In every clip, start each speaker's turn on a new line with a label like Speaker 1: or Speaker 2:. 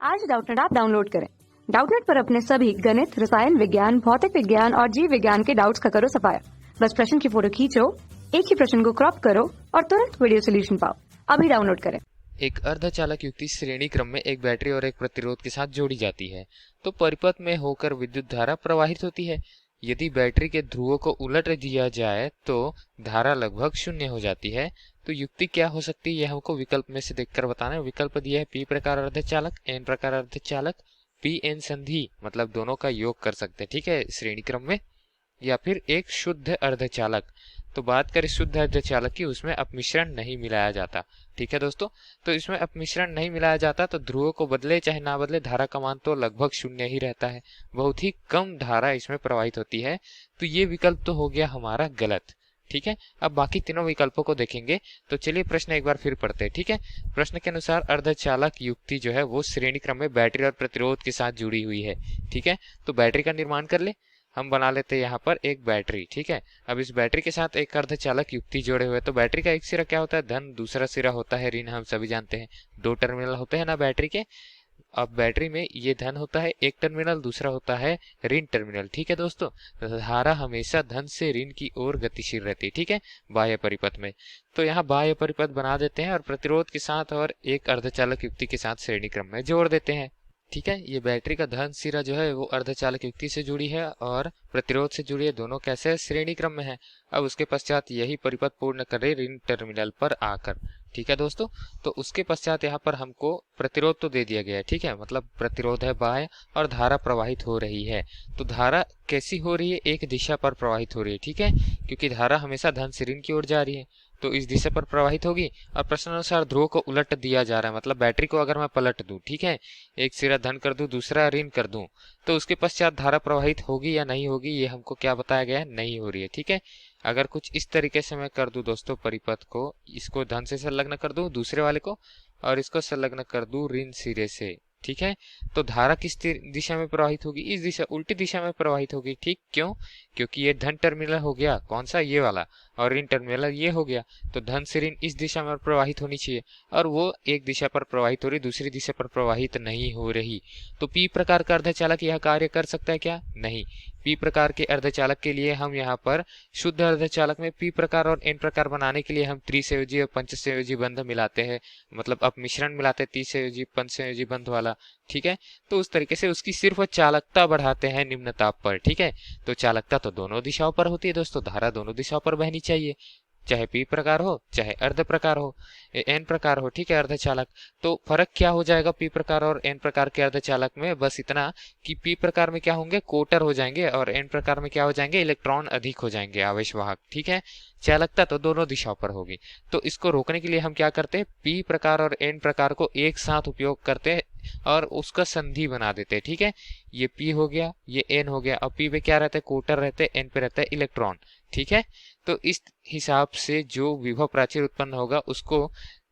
Speaker 1: आज Doubtnut app download करें। Doubtnut पर अपने सभी गणित, रसायन विज्ञान, भौतिक विज्ञान और जीव विज्ञान के डाउट्स का करो सफाया। बस प्रश्न की फोटो खींचो, एक ही प्रश्न को क्रॉप करो और तुरंत वीडियो सोल्यूशन पाओ। अभी डाउनलोड करें।
Speaker 2: एक अर्धचालक युक्ति श्रेणी क्रम में एक बैटरी और एक प्रतिरोध के साथ जोड़ी जाती है तो परिपथ में होकर विद्युत धारा प्रवाहित होती है। यदि बैटरी के ध्रुवों को उलट दिया जाए तो धारा लगभग शून्य हो जाती है। तो युक्ति क्या हो सकती है, यह हमको विकल्प में से देखकर बताना है। विकल्प दिया है पी प्रकार अर्धचालक, एन प्रकार अर्धचालक, पी एन संधि, मतलब दोनों का योग कर सकते हैं, ठीक है, श्रेणी क्रम में, या फिर एक शुद्ध अर्धचालक। तो बात करें शुद्ध अर्धचालक की, उसमें अपमिश्रण नहीं मिलाया जाता, ठीक है दोस्तों। तो इसमें अपमिश्रण नहीं मिलाया जाता तो ध्रुवों को बदले चाहे ना बदले धारा का मान तो लगभग शून्य ही रहता है। बहुत ही कम धारा इसमें प्रवाहित होती है। तो ये विकल्प तो हो गया हमारा गलत, ठीक है। अब बाकी तीनों विकल्पों को देखेंगे। तो चलिए प्रश्न एक बार फिर पढ़ते हैं, ठीक है। प्रश्न के अनुसार अर्धचालक युक्ति जो है वो श्रेणी क्रम में बैटरी और प्रतिरोध के साथ जुड़ी हुई है, ठीक है। तो बैटरी का निर्माण कर ले, हम बना लेते हैं यहाँ पर एक बैटरी, ठीक है। अब इस बैटरी के साथ एक अर्धचालक युक्ति जोड़े हुए, तो बैटरी का एक सिरा क्या होता है धन, दूसरा सिरा होता है ऋण, हम सभी जानते हैं। दो टर्मिनल होते हैं ना बैटरी के। अब बैटरी में ये धन होता है एक टर्मिनल, दूसरा होता है ऋण टर्मिनल, ठीक है दोस्तों। तो धारा हमेशा धन से ऋण की ओर गतिशील रहती है, ठीक है, बाह्य परिपथ में। तो यहाँ बाह्य परिपथ बना देते हैं और प्रतिरोध के साथ और एक अर्धचालक युक्ति के साथ श्रेणी क्रम में जोड़ देते हैं, ठीक है। ये बैटरी का धन सिरा जो है वो अर्धचालक युक्ति से जुड़ी है और प्रतिरोध से जुड़ी है, दोनों कैसे श्रेणी क्रम में है। अब उसके पश्चात यही परिपथ पूर्ण करे ऋण टर्मिनल पर आकर, ठीक है दोस्तों। तो उसके पश्चात यहाँ पर हमको प्रतिरोध तो दे दिया गया है, ठीक है, मतलब प्रतिरोध है बाह्य और धारा प्रवाहित हो रही है। तो धारा कैसी हो रही है, एक दिशा पर प्रवाहित हो रही है, ठीक है, क्योंकि धारा हमेशा धन से ऋण की ओर जा रही है तो इस दिशा पर प्रवाहित होगी। और प्रश्नानुसार ध्रुव को उलट दिया जा रहा है, मतलब बैटरी को अगर मैं पलट दूं, ठीक है, एक सिरा धन कर दूं दूसरा ऋण कर दूं, तो उसके पश्चात धारा प्रवाहित होगी या नहीं होगी, ये हमको क्या बताया गया है, नहीं हो रही है, ठीक है। अगर कुछ इस तरीके से मैं कर दूं दोस्तों परिपथ को, इसको धन से संलग्न कर दूं दूसरे वाले को और इसको संलग्न कर दूं ऋण सिरे से, ठीक है, तो धारा किस दिशा में प्रवाहित होगी, इस दिशा, उल्टी दिशा में प्रवाहित होगी, ठीक। क्यों? क्योंकि ये धन टर्मिनल हो गया, कौन सा, ये वाला, और ऋण टर्मिनल ये हो गया। तो धन से ऋण इस दिशा में प्रवाहित होनी चाहिए और वो एक दिशा पर प्रवाहित हो रही, दूसरी दिशा पर प्रवाहित नहीं हो रही। तो पी प्रकार का अर्धचालक यह कार्य कर सकता है क्या? नहीं। पी प्रकार के अर्धचालक के लिए हम यहाँ पर शुद्ध अर्धचालक में पी प्रकार और एन प्रकार बनाने के लिए हम त्रिसंयोजी और पंचसंयोजी बंध मिलाते हैं, मतलब अपमिश्रण मिलाते हैं त्रिसंयोजी पंचसंयोजी बंध वाला, ठीक है। तो उस तरीके से उसकी सिर्फ चालकता बढ़ाते हैं निम्न ताप पर, ठीक है। तो चालकता तो दोनों दिशाओं पर होती है दोस्तों, धारा दोनों दिशाओं पर बहनी चाहिए, चाहे पी प्रकार हो चाहे अर्ध प्रकार हो, एन प्रकार हो, ठीक है, अर्धचालक। तो फर्क क्या हो जाएगा पी प्रकार और एन प्रकार के अर्धचालक में? बस इतना कि पी प्रकार में क्या होंगे, कोटर हो जाएंगे और एन प्रकार में क्या हो जाएंगे, इलेक्ट्रॉन अधिक हो जाएंगे, आवेश वाहक, ठीक है। चालकता तो दोनों दिशाओं पर होगी। तो इसको रोकने के लिए हम क्या करते हैं, पी प्रकार और एन प्रकार को एक साथ उपयोग करते हैं और उसका संधि बना देते हैं, ठीक है। ये पी हो गया, ये एन हो गया, और पी पे क्या रहता है, कोटर रहते हैं, एन पे रहता है इलेक्ट्रॉन, ठीक है। तो इस हिसाब से जो विभव प्राचीर उत्पन्न होगा उसको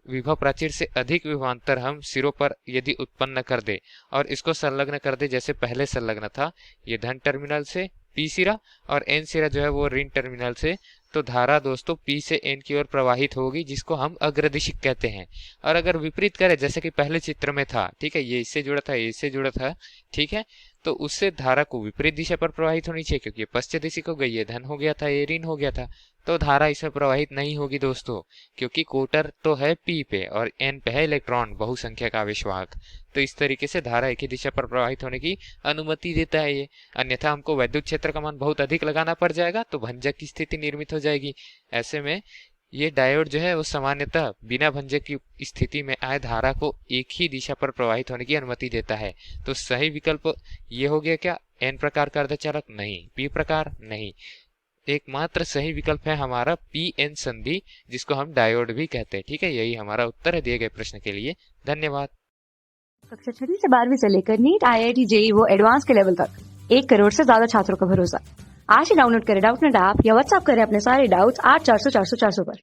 Speaker 2: विभव प्राचीर से अधिक विभवांतर हम सिरों पर यदि उत्पन्न कर दे और इसको संलग्न कर दे जैसे पहले संलग्न था, ये धन टर्मिनल से पी सिरा और एन सिरा जो है वो ऋण टर्मिनल से, तो धारा दोस्तों पी से एन की ओर प्रवाहित होगी, जिसको हम अग्रदिशिक कहते हैं। और अगर विपरीत करें जैसे कि पहले चित्र में था, ठीक है, ये इससे जुड़ा था, ये इससे जुड़ा था, ठीक है, तो उससे धारा को विपरीत दिशा पर प्रवाहित होनी चाहिए, क्योंकि पश्चिम दिशा हो गई, ये धन हो गया था, ये ऋण हो गया था, तो धारा इसमें प्रवाहित नहीं होगी दोस्तों, क्योंकि कोटर तो है पी पे और एन पे है इलेक्ट्रॉन, बहुसंख्यक आवेशवाहक। तो इस तरीके से धारा एक ही दिशा पर प्रवाहित होने की अनुमति देता है ये। अन्यथा हमको वैद्युत क्षेत्र का मान बहुत अधिक लगाना पड़ जाएगा तो भंजक की स्थिति निर्मित हो जाएगी। ऐसे में ये डायोड जो है वो सामान्यतः बिना भंजक की स्थिति में आए धारा को एक ही दिशा पर प्रवाहित होने की अनुमति देता है। तो सही विकल्प ये हो गया क्या, एन प्रकार का अर्धचालक? नहीं। पी प्रकार? नहीं। एकमात्र सही विकल्प है हमारा पी एन संधि, जिसको हम डायोड भी कहते हैं, ठीक है। यही हमारा उत्तर है दिए गए प्रश्न के लिए। धन्यवाद।
Speaker 1: कक्षा 6 से 12वीं से लेकर नीट, IIT, JEE वो एडवांस के लेवल तक 1 करोड़ से ज्यादा छात्रों का भरोसा। आज ही डाउनलोड करें डाउटनेट ऐप या व्हाट्सएप करें अपने सारे डाउट्स 8400 400 400 पर।